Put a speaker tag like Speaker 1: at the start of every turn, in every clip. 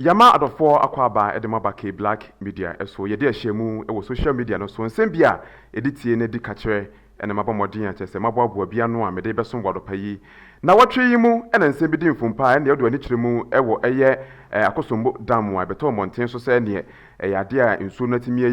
Speaker 1: Yama adofo akwaba edema ke black media so ye de ahyemu e wo social media no so nsem bia editie ne di kachire ene mabomodin achese maboaboa bia no a mede beso ngwadopa yi na watwe yi mu ene nsem bi di mfumpa ene odo ani kyeremu ewo eye akosombo dam a beto monten so se ne ade a nsuo no atimi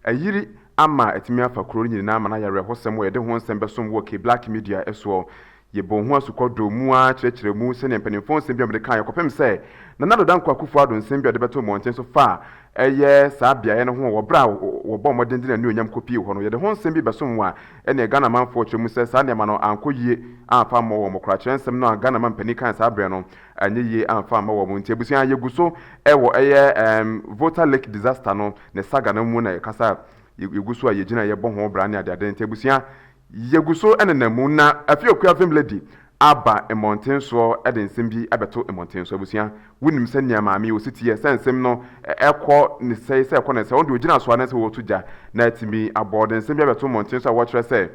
Speaker 1: ayiri ama atimi afa kuro nyina ama na yare hosem wo ye de ho nsem beso wo ke black media so ye bon ho asukodo mu a kyeremu se ne mpanimfo nsem bia mede kan yakopem se na nado danko akufo ado nsem bia de beto monten so fa eye saa bia ye no ho wo bra wo bɔ modin din na onyam kopi ho no ye de ho nsem bi beso mu a ene Ghana manfo kyeremu se saa ne ma no anko yie amfa ma wo mokra kyerem nsem no Ghana man pani kan saa bre no anye yie amfa ma wo mo nti abusia ye guso ewo eye Volta lake disaster no ne saga na mu na kasa yeguso a yegina ye bɔ ho bra ne ade ade nti abusia yeguso enenamu na afi okua fam lady aba emountain so ede nsem bi abeto emountain so abusia wunim se nia maami ositi ye sensem no ekọ ne sei se ekọ ne se ondo ogina so anase wo tuja na atimi aboard nsem bi abeto emountain so a watchre se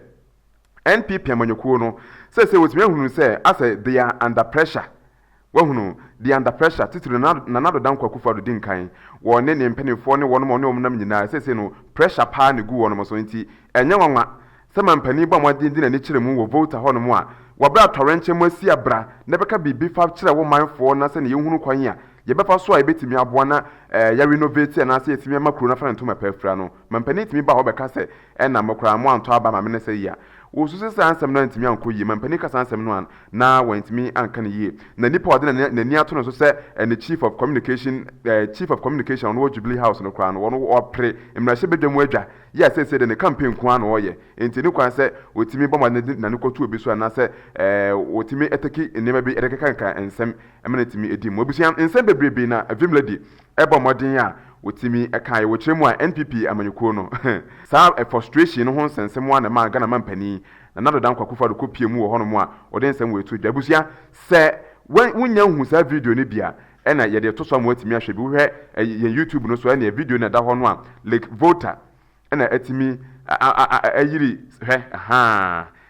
Speaker 1: NPP amanyokuo no se wotimi ahunu se ase they are under pressure wahunu they under pressure titiri na nado danko akufo do din kan wo ne mpanifo ne wono mo ne omnam nyina se no pressure pa ne gu wono mo so nti enye wanwa se mampani ba mo din na kyeremu wo Volta hono mo a wabra torrenche mo si abra ne beka bibi fa kyere wo manfo na se ne yehunu kwan a ye befa so a ebetimi aboa na ya renovate na se yetimi makro na fa ntoma pafra no mampani timi ba ho beka se na makra mo anto aba ma me ne se ya wo so se ansem na ntimi anko yi mampani ka ansem no na wantimi anka ne yi na nipa ode na ni ato no so se ne chief of communication no Jubilee House no kra no wono opre mrahye bedwam adwa ya se de ne campaign ko an oye enti ni kwan se otimi ba na ne kotu obi so na se otimi eteki enema bi edekeka kan ensem emene timi edim obusian ensem bebrebe na avim lady eba modin a otimi eka ye wo kyeremu a NPP amanyuko no sa frustration no ho nsensem wa na ma Ghana mampani na nado danko akufa do kopie mu wo hono mu a ode nsem wo etu abusia se wunya hu sa video ni bia ena ye de to so mo atimi ahwe bi wo hwe ye YouTube no so ena video na da hono a Lake Volta ena atimi ayiri hwe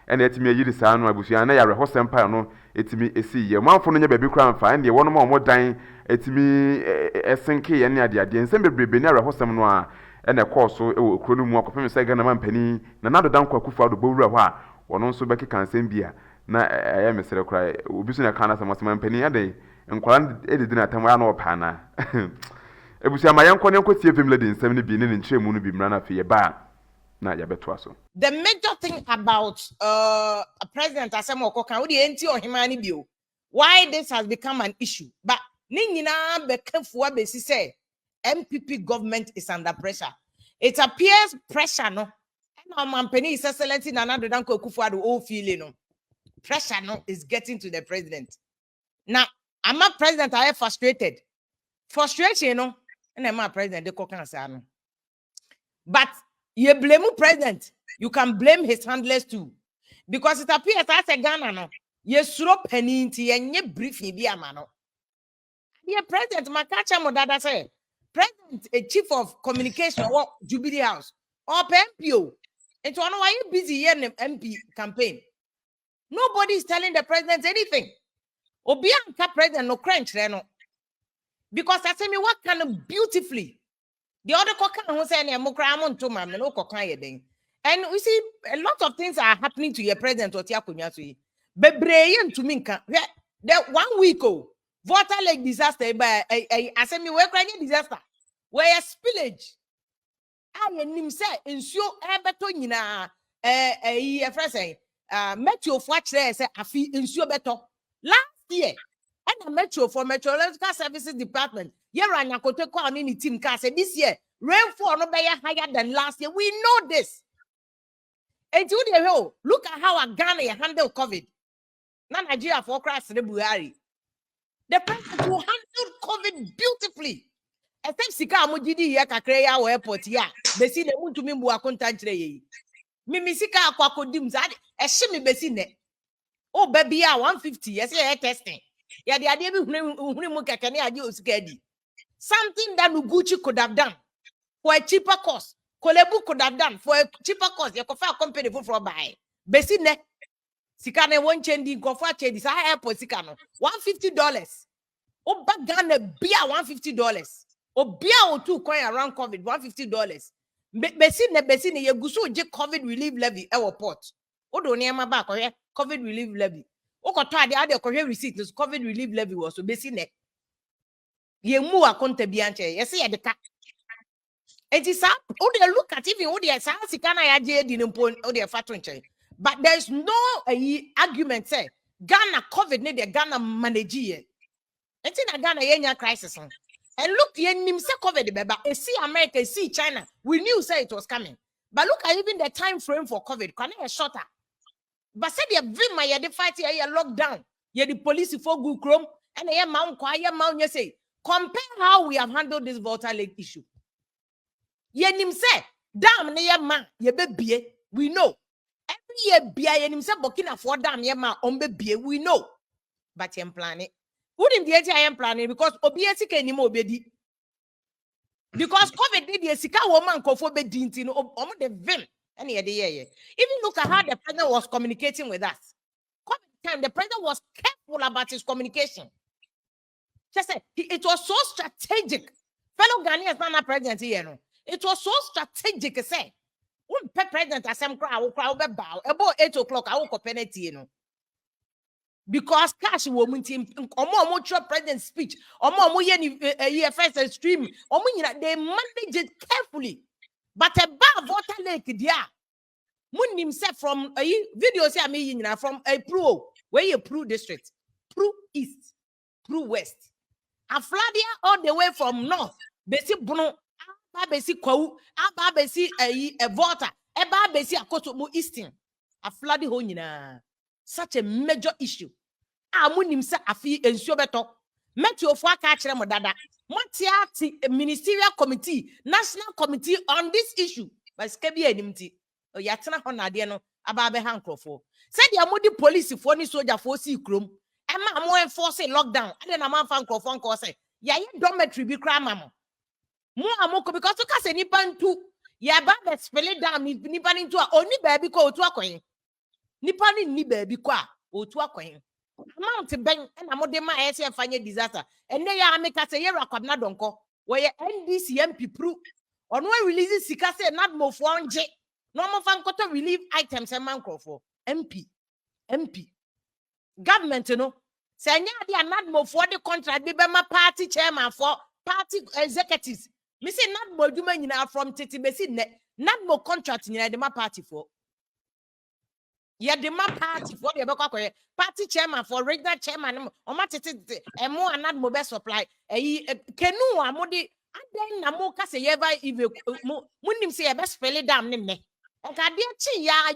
Speaker 1: ena atimi ayiri saa no abusia na yare hosem pa no etimi esi ye manfo no nya ba bi kra mfa ene wono ma dan etimi esenke ye ne ade nsem bebrebe ne yare hosem no a ena course e kro no mu akopem se Ghana mampani na nado danko akufo ado bowura ho a wono nso beki kan nsem bia na aya mesere kra obi so na kana se mampani ade nkwara edidi na tam ya na opa na ebusia ma yanko ne nkotie fam lady nsem ne bi ne nkyeremu no bi mra na fe ye ba na ya beto aso.
Speaker 2: The major thing about a president asemo okokan wo de enti ohima ni bio why this has become an issue but ni nyina bekefu abesi say NPP government is under pressure. It appears pressure no and mampani is excellency na nado danko Akufo-Addo all feeling no pressure no is getting to the president. Now I'm a president I am frustrated. Frustration no and I'm a president de kokan say no. But you blame president, you can blame his handlers too. Because it appears as a Ghana no, you suro penny nti yenye briefing bi amano. Yeah, president makacha modada say, president a chief of communication or Jubilee House or MPO. And to know why you busy here in the MP campaign. Nobody is telling the president anything. Obianka president no crunch no. Because I say me what kind of beautifully. The other kokan who say mokra to mam no kokan yeden. And we see a lot of things are happening to your president or tiakunya to bebreye to me kan. The 1 week Volta lake disaster by I say me we cry disaster. Where spillage. I nim say nsuo ebeto nyina e frese metro for kire say afi nsuo beto. Last year and the meteorological services department Yeranya kote kwa ni team car said this year rainfall no be higher than last year. We know this. And you the look at how Ghana handle COVID. Na Nigeria for crash Buhari. The president will handle COVID beautifully. Except sika amujidi here kakre ya airport ya. Besi ne muntu mi mbu akonta nchire ye. Mimi sika akwa kodim zade ehye me besi ne. Oh baby ya 150 yes ye testing. Ya de ade bi hunu mu keke ne ade osika di. Something that Nuguchi could have done for a cheaper cost. Kolebu could have done for a cheaper cost. You could find a company for buy. Besine, Sikane won't change the Kofa change this airport Sikano. $150. Oba Ghana beer $150. Or beer or two coin around COVID $150. Besi ne yeguso je COVID relief levy airport. Odo ne ma ba koye COVID relief levy. Okoto ade koye receipt COVID relief levy was so besi ne. Ye mu akonta bi anche. Ye se ye de ka. It is up. Ode look at even ode sa sika na ya je di npo ode fatu nche. But there is no argument say Ghana COVID ne de Ghana manage ye. Enti na Ghana yenya crisis. And look, nim say COVID beba. See America, see China. We knew say it was coming. But look at even the time frame for COVID. Can it shorter? But say the vima ye the fight ye lockdown. Ye the police for good chrome and ye mount ye say. Compare how we have handled this Volta Lake issue. Ye nim say dam ne ye ma ye be. We know. Every year bia ye nim say Burkina for dam ye ma be. We know. But ye plan it. Wouldn't the I am planning because obesity can anymore be because COVID did the sika woman kofo be dinti no the vim and the year. Even look at how the president was communicating with us. COVID time the president was careful about his communication. Just say it was so strategic. Fellow Ghanaians not president here no. It was so strategic. Say when president asem crowd be bow about 8 o'clock I will penalty no. Because cash woman team omo president speech omo ye first stream they manage it carefully but about Volta Lake dia munim say from video say me from a pro where you pro district pro east pro west Afladia all the way from north besi bunu aba besi kwawu aba besi Volta eba besi akoto mu eastern Afladi ho nyina. Such a major issue. Amunim sa afi ensio beto. Meti ofo aka kire mo dada. Motiati ministerial committee, national committee on this issue. But skebi enimti. O yatena ho na de no aba be hankrofo. Said the amodi police for ni soldier for si krom. Ema mo enforce lockdown. Ade na man fan krofo nko say. Ya ye dormitory bi kra mamo. Mo amoko because to kase nipa ntu. Ya ba be spell down nipa ntu a oni baabi ko otu akoyin. Nipa ni baabi ko a otu akoyin. Amount ben and amodema SF fanye disaster. And they are make us a year na donko. Where NDC MP pro or no releases Sikase not more for J. No more fan koto relief items and manco for MP. Government, you know. Say they are not more for the contract. Be my party chairman for party executives. Me say not more doing from Titi Besi not more contract in the party for. Yeah, the party for the party chairman for regular chairman or matete and more and not mobile supply. Canoe, Amodi, and then Namoka say, ever if you wouldn't say a best spell it down. And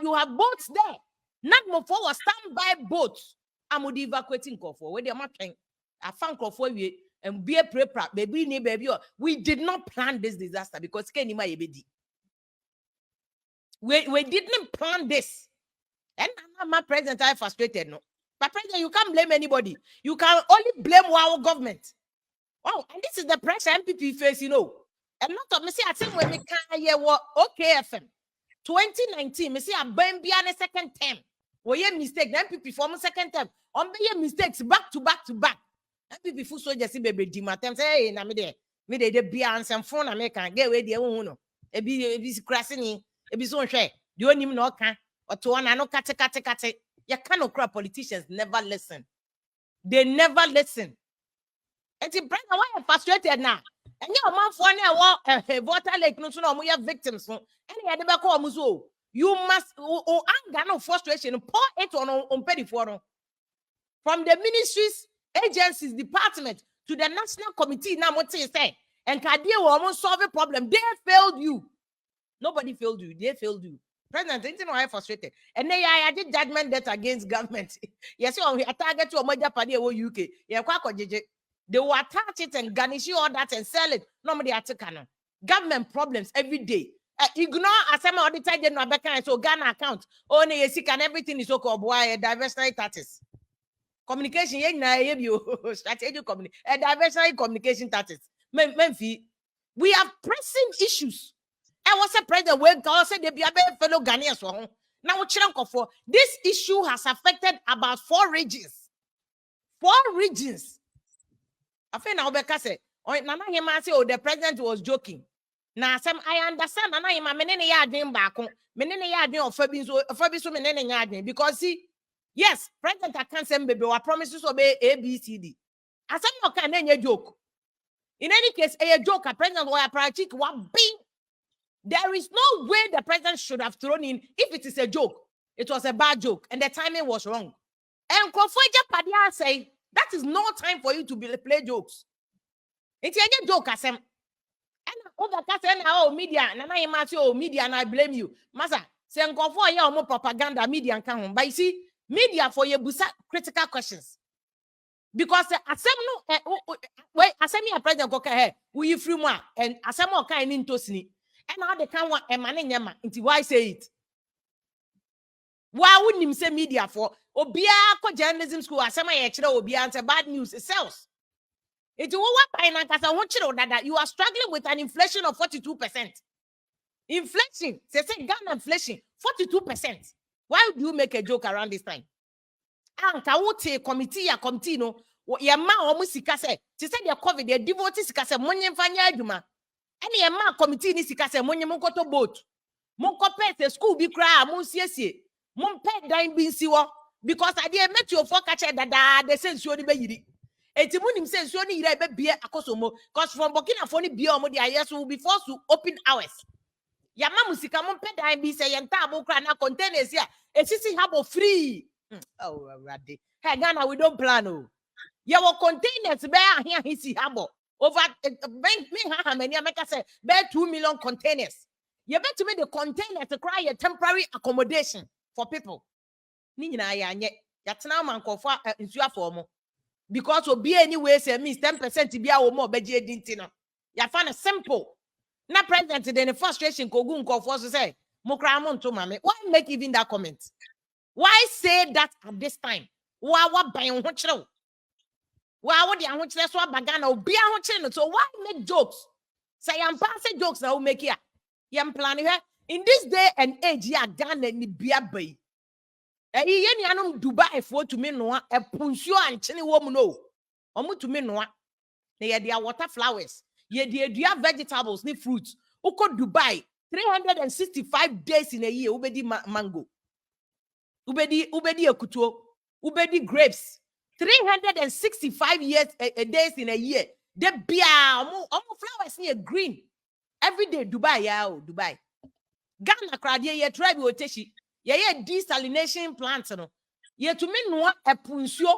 Speaker 2: you have boats there. Not more for standby boats. Amodi evacuating for where they are mapping. I found for you and be a prep, baby. We did not plan this disaster because we didn't plan this. And my president I frustrated no. But president, you can't blame anybody. You can only blame our government. Oh, and this is the pressure NPP face, you know. And not of me say I think when me can hear what OKFM 2019, me say I burn beyond a second term. Well, yeah, mistake. The NPP form second term. On be mistakes back to back to back. NPP full soldiers see baby Dimatem say, hey, na me de be answer phone American get away there no. E be crashing, e be so share. Do you no can or to one no kate. You cannot cry. Politicians never listen. They never listen. And the brother, why you frustrated now? And your man for now, Volta Lake, no sooner we have victims. And you never call muso. You must anger no frustration. Pour it on petty forum. From the ministries, agencies, department to the national committee. Now what you say? And Kadia will almost solve a problem. They failed you. Nobody failed you. They failed you. President, you know I frustrated. And then I did judgment debt against government. Yes, we target to a major party in UK. Yeah, they will attach it and garnish all that and sell it. Nobody at government problems every day. Ignore as some auditor general back and so Ghana account. Only a sick and everything is okay. Boy, diversionary tactics. Communication, strategic communication, diversionary communication tactics. We have pressing issues. I was a president when God said they be a fellow Ghanaians. Now, for this issue has affected about 4 regions. 4 regions. I feel now because say, oh, Nana Hima say, oh, the president was joking. Now, some I understand. Nana Hima, menene ya dream back. Menene ya dream of Fabiso menene ya dream because see, yes, president I can't say baby, I promise to obey A, B, C, D. I said no can any joke. In any case, a joke, a president or a practice, what big. There is no way the president should have thrown in if it is a joke. It was a bad joke, and the timing was wrong. And Kofoja Padia say that is no time for you to play jokes. It's a joke, Asem. And over and oh media, and I am oh media, and I blame you, Masa. Say Nkofo ya more propaganda media and come home. But you see, media for your busa critical questions. Because Asem no wait, Asem ya president go here, we free more, and Asem o kind into sni. And now they can't want a man in Yama. Why say it? Why wouldn't him say media for Obia journalism school? As some Obia answer bad news it sells. It's what I want you to know that you are struggling with an inflation of 42%. Inflation, they say Ghana inflation 42%. Why would you make a joke around this time? And Kawote committee no your man almost say she said your COVID, your devotees say money fanya juma. Any a man committee ni sika say money mon koto boat. Mon kopete school bi kra mon siesie. Mon pet dan bi nsiwo because I dey met you for catch that they say nsuo ni be yiri. Enti munim say nsuo ni yiri be bie akosomo because from Burkina Faso ni bie omo dey yes will be forced to open hours. Ya ma musika mon pet dan bi say yenta abo kra na containers here. Esisi habo free. Oh rade. Hey Ghana we don't plan oh. Ya wo containers be here hisi habo. Over bank me how many America say bear 2 million containers. You bet to me the containers to cry a temporary accommodation for people. Nina ya nye yatna man kofa insua for mo because obi anyway say means 10% to be our more beje dintina. Ya find simple. Na president then the frustration kogu nkofo so say mo kra mo nto mame. Why make even that comment? Why say that at this time? Wa ban ho kire. Why would you say so bagana obi ho kire so why make jokes? Say I'm passing jokes now make here. Yam plan here in this day and age ya Ghana ni bia bay. Ye ni anum Dubai for to me no e punsuo anchene wo mu no. Omu to me no. Na ye dia water flowers. Ye dia vegetables ni fruits. Uko Dubai 365 days in a year ubedi mango. Ubedi ekutuo. Ubedi grapes. 365 days in a year. The bia omu flowers ni green. Every day Dubai Dubai. Ghana crowd ye try bi oteshi. Ye desalination plants no. Ye to me no epunsuo.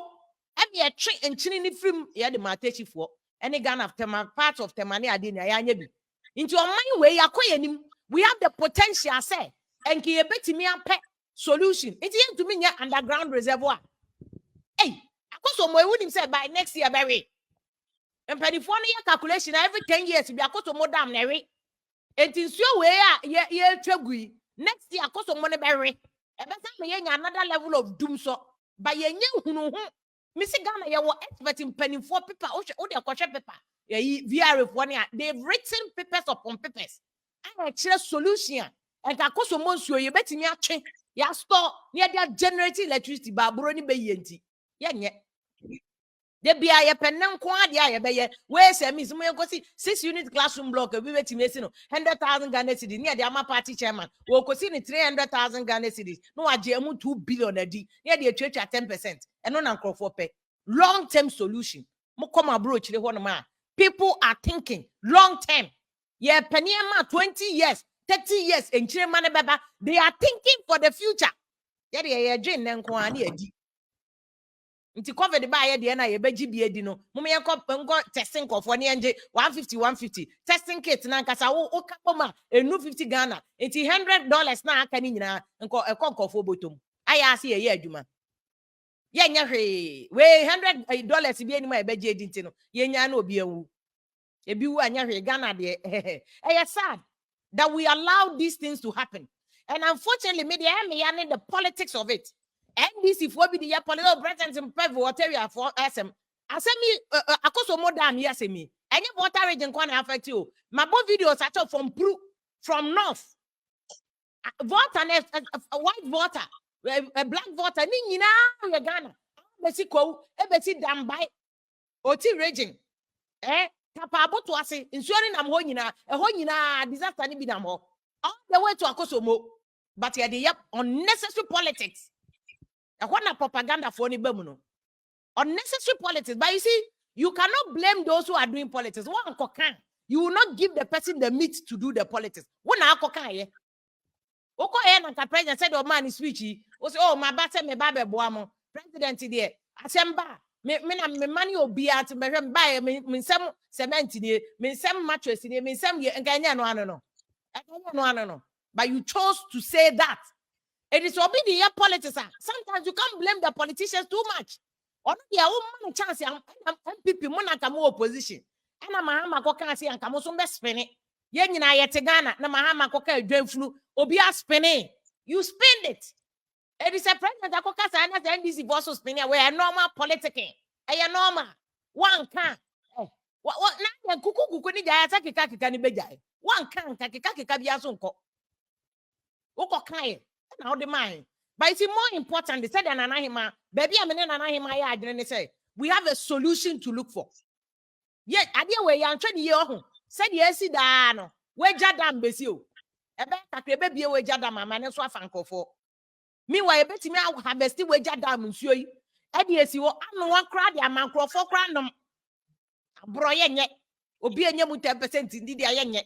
Speaker 2: E be tree enchini ni film ye de matechi for. Any Ghana of part of Temani ade na ya nya bi. Into your mind way yakoye nim. We have the potential say and ki ye betimi ampe solution. It ye to me nya underground reservoir. Hey, akoso mo ewunim say by next year berry. And penifo no calculation every 10 years bi akoso mo dam na we. Enti nsuo we a ye twagui next year akoso mo ne berry. E be say me ye nya another level of doom so. But ye nya hunu hu. Missy Ghana ye wo expert in penifo paper o de kwhwe paper. Ye VR for ne they've written papers upon papers. And a solution. And akoso mo nsuo ye betimi atwe. Ya store near their generating electricity ba bro ni be yenti. Ye nye. De bia ye penen ko ade aye be ye we say me mo go see 6 unit classroom block we betimi esi no 100,000 Ghana cedis near the ama party chairman we go see ni 300,000 Ghana cedis no age mu 2 billion adi near the church at 10% and no nankofo pe long term solution mo come abroad chire ho no ma people are thinking long term ye peniema 20 years 30 years en chire man beba they are thinking for the future ye de ye dwen nenko ani adi nti COVID ba ye de na ye beji bi edi no mo me yenko testing kofo ne enje 150 testing kit na nkasa wo kapoma enu 50 Ghana nti $100 na aka ni nyina nko kofo botom aya ase ye adwuma ye nya hwe we $100 bi eni ma ye beji edi nti no ye nya na obi awu ebi wu anya hwe Ghana de sad that we allow these things to happen and unfortunately media me the politics of it. NDC for be the political presence in Pevo whatever for SM. Asemi akoso modam yasemi. Any water region can affect you. My both videos are from north. Volta white water, a black water. Ni nyina we Ghana. Besi ko e besi dambai. Oti region. Kapabo to ase insuring am ho nyina disaster ni bi nam ho all the way to Akosomo but here the unnecessary politics na propaganda for ni bemu no unnecessary politics but you see you cannot blame those who are doing politics one kokan you will not give the person the meat to do the politics one akokan ye oko e na president said the man is speech o say oh my bata me ba be boa mo president there asemba me money obi at me buy me nsem cement ni me nsem mattress ni me nsem ye nka nya no but you chose to say that it is obi the politics sometimes you can't blame the politicians too much or their own chance MPP mo na kamo opposition ana mahama ko kan say anka mo so be spin ye nyina ye te Ghana na mahama ko ka adwanfunu obi a spin you spend it. It is a president that coca and NDC boss spinning where a normal politicking. A normal one can. What now? Kuku ni jaya taki can be jay. One can taki kabiasunko. Oko kai. Now the mind. But it's more important. They said an anahima. Baby, I'm an anahima. I didn't say we have a solution to look for. Yet, I dear way I'm trying to said yes, no. Where Jadam Besio. A baby, where Jadam, man, so fanko for. Meanwhile, betting me I have still wager down, monsieur. Eddie, you are one crowd, a man crow for crandom. Broyen yet, Obiamu 10% indeed, I yet.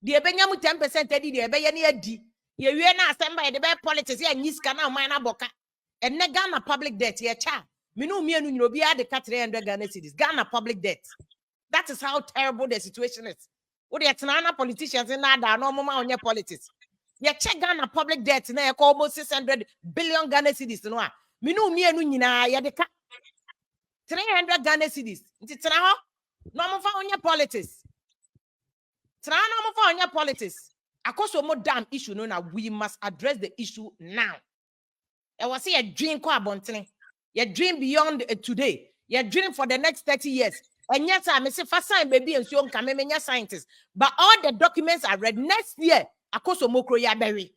Speaker 2: The Benyamu 10% Eddie, the Bayani D. You are not stand by the bad politics and Niskana, Mana Boca, and Ghana public debt, your child. Minu me and you be at the Cathedral and Ghana cities, Ghana public debt. That is how terrible the situation is. What the Tanana politicians in that no more on your politics. You check Ghana public debt now almost 600 billion Ghana cedis no a me no me anu nyina ya de ka 300 Ghana cedis nti tena ho no mo fa onye politics tena no mo fa onye politics Akosomo dam issue no na we must address the issue now e was say a dream ko abontene your dream beyond today your dream for the next 30 years and yes I say first time baby and so can me scientists but all the documents I read next year Akosomo kro ya berry.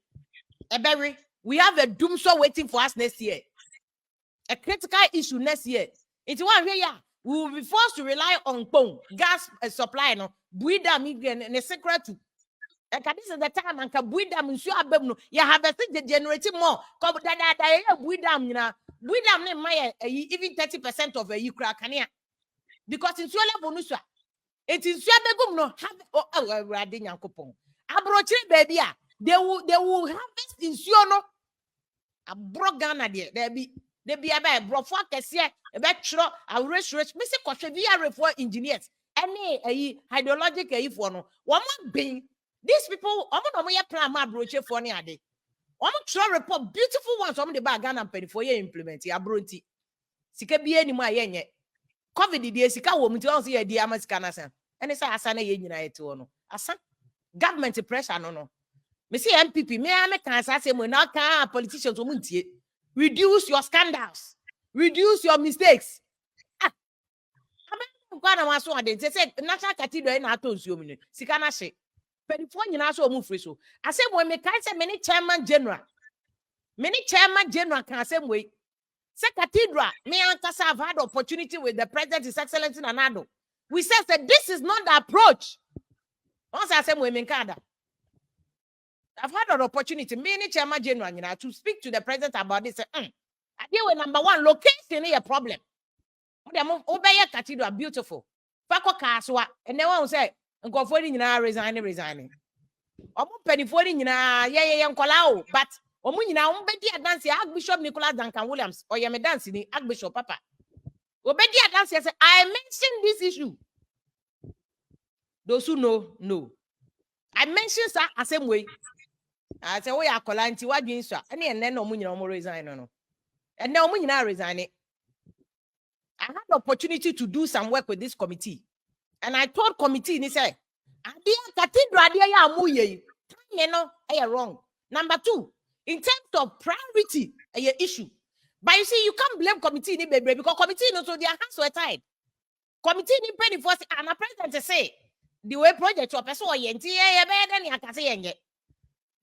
Speaker 2: We have a doomsday waiting for us next year. A critical issue next year. It's one here, we will be forced to rely on gas supply. No, buida migrant and a secret to. This is the time and can buida monsieur abemno. You have a thing generating more. Come that buida, you know, buida my even 30% of a ukra kania because in Suela bonuswa. It is Suabegum no have radin coupon. Abroche baby, they will harvest in Siono. A brogana there be a brofwa kesia, a betro, a rich, Mr. Koshevia for engineers, any hydrologic if one. One being these people, I'm plan my broche for any day. I'm sure report beautiful ones on the bag and penny for you implement a bronti. Sika be any my yen yet. COVID the Sika woman to see a diamas canasa, and it's a Asana United to ono. Asan. Government pressure no. Me see NPP me can say we now can politicians omuntie. Reduce your scandals. Reduce your mistakes. Gwana waso ade say national cathedral na ato nsuo mu ne. Sika na hye. Pedifo nyina so omu free so. Ase mo me kan say many chairman general can say we. Say cathedral me ankasa have had opportunity with the president his excellency Nanado. We said that this is not the approach. Once I say women kada. I've had an opportunity, many chairman general, to speak to the president about this. I deal with number one, location is a problem. Obey Cathedral, beautiful. Fako Kaswa, and they won't say, and go for resigning. Penny for young Colao, but Omunina, Obedia dancing, Archbishop Nicholas Duncan Williams, or Yame dancing, Archbishop Papa. Obedia dancing, I mentioned this issue. Those who know. I mentioned that the same way. I say, we are calling to what you say. And then no money resign. No. And now money resign. I had the opportunity to do some work with this committee. And I told committee, and he said, Cathedral, wrong. Number two, in terms of priority, a issue. But you see, you can't blame committee because committee so their hands were tied. Committee in penny first, and a president say, the way project or person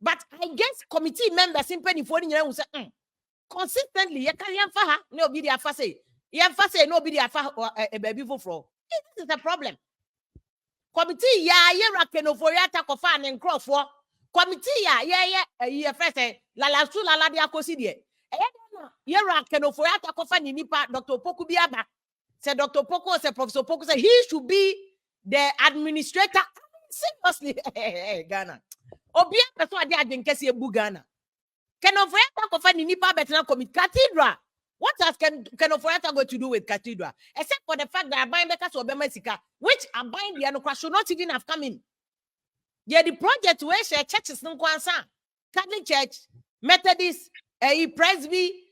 Speaker 2: but I guess committee members in penny for you say consistently you can't no be the afase. You say no be the afa a baby for. This is the problem. committee ya yera kenoforiata kofa and nkrofo committee ya first lala su lala dia kosi de yera kenoforiata kofa ni nipa Dr. Poku biaba say Dr. Poku say Professor Poku say he should be the administrator. Seriously, Ghana obia person ade agenkese ebu Ghana kenoforiata kofa ni nipa betena committee Cathedral. What has Kenoforiata going to do with Cathedral? Except for the fact that Abain Bekas or Bemesika, which Abain the Anokra should not even have come in. Yeah, the project where share churches no kwansa, Catholic Church, Methodist, Presby,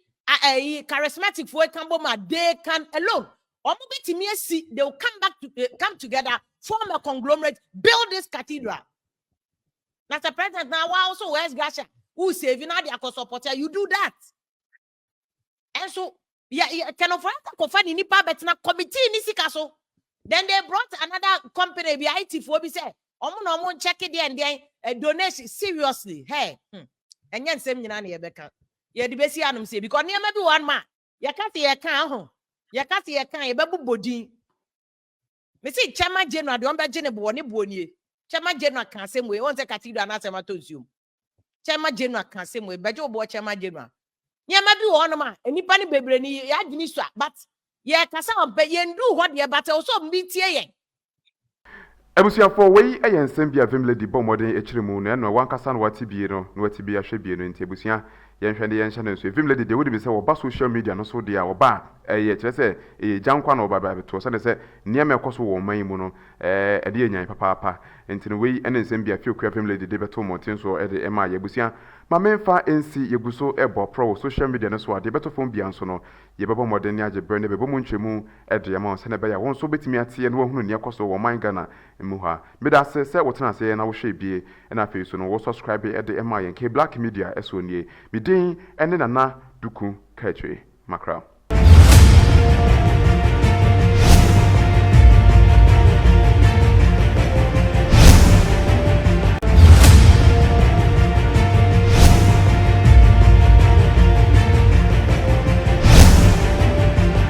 Speaker 2: charismatic for Kamboma, they can alone. They will come back to come together, form a conglomerate, build this cathedral. That's the president now. Also, where's Gasha? Who saving out the supporter? You do that. And so, Kenoforiata ni nipa betina committee ni sikaso. Then they brought another company, the IT for be say, omo check it and then donation seriously. Hey, and yan same nyina na yebeka. Ye di besi anum say because near maybe one man. Yakati ye kan ho. Yakati ye kan ye bebu bodin. Me say Chairman General de onbe gene bo ne buonie. Chairman General kan same way. Won say Cathedral na sema to zoom. Chairman General kan same way. Bejo bo Chairman General. Nyama bi wo no ma enipa ne bebre ni ya gini so but ye kasa on pe ye ndu ho de but also mbi tie ye
Speaker 1: Ebusuafo wei ensem bia vim lady bomodin echiremu na no wankasa no wati bie no wati bia hwe bie no nti ebusua yenhwede yenhye na so vim lady de wodi bi se wo ba social media no so de a wo ba ye kire se jankwa no ba ba beto se ne se niam ekoso wo man mu no ede enyan papa nti no wei ensem bia fi okua vim lady de beto motin so ede ema ye ebusua ma menfa ensi yeguso ebo pro social media no so ade beto phone bia nso no ye bebo modern age bre ne bebo mu ntwemu ede ya ma se ne be ya won so betimi atie no hunu ne ekoso wo man Ghana mu ha meda se wotena se na wo hwe bie na afi so no wo subscribe ede ema yen ke black media eso nie midin ene nana duku kachwe makra